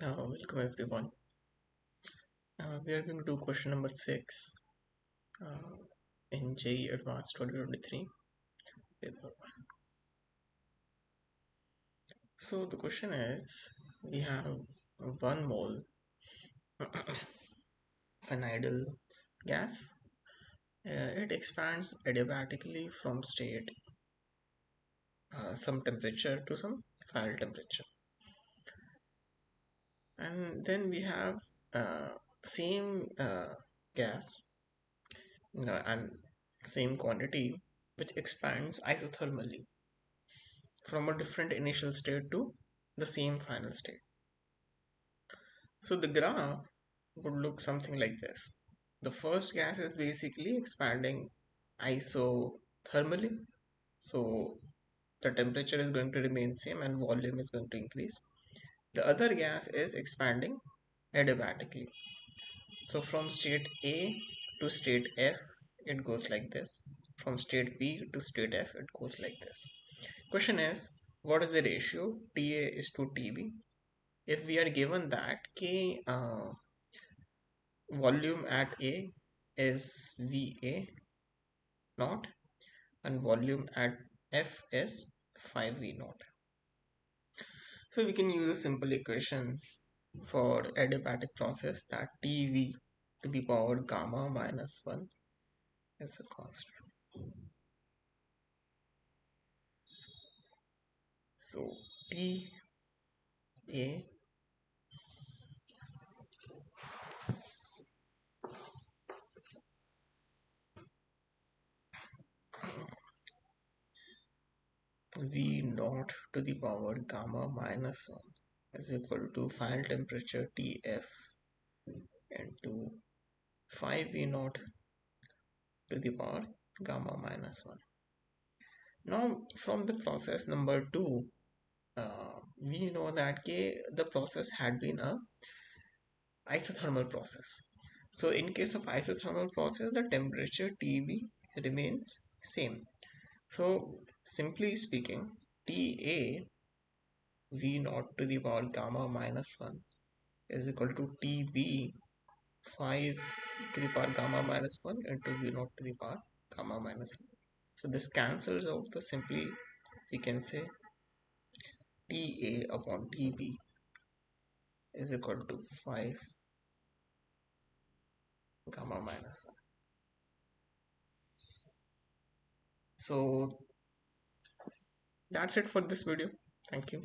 Welcome everyone. We are going to do question number 6 uh, in JEE Advanced 2023 paper 1. So the question is, we have 1 mole phenyl gas. It expands adiabatically from state some temperature to some final temperature. And then we have same gas and same quantity which expands isothermally from a different initial state to the same final state. So the graph would look something like this. The first gas is basically expanding isothermally. So the temperature is going to remain same and volume is going to increase. The other gas is expanding adiabatically. So from state A to state F, it goes like this. From state B to state F, it goes like this. Question is, what is the ratio TA is to TB? If we are given that K volume at A is VA naught and volume at F is 5V naught. So we can use a simple equation for adiabatic process that TV to the power gamma minus 1 is a constant. So TA V naught to the power gamma minus 1 is equal to final temperature TF into 5V naught to the power gamma minus 1. Now from the process number 2, we know that the process had been a isothermal process. So in case of isothermal process, the temperature TB remains same. So simply speaking, TA V naught to the power gamma minus 1 is equal to TB 5 to the power gamma minus 1 into V naught to the power gamma minus 1. So this cancels out, so simply we can say TA upon TB is equal to 5 gamma minus 1. So that's it for this video. Thank you.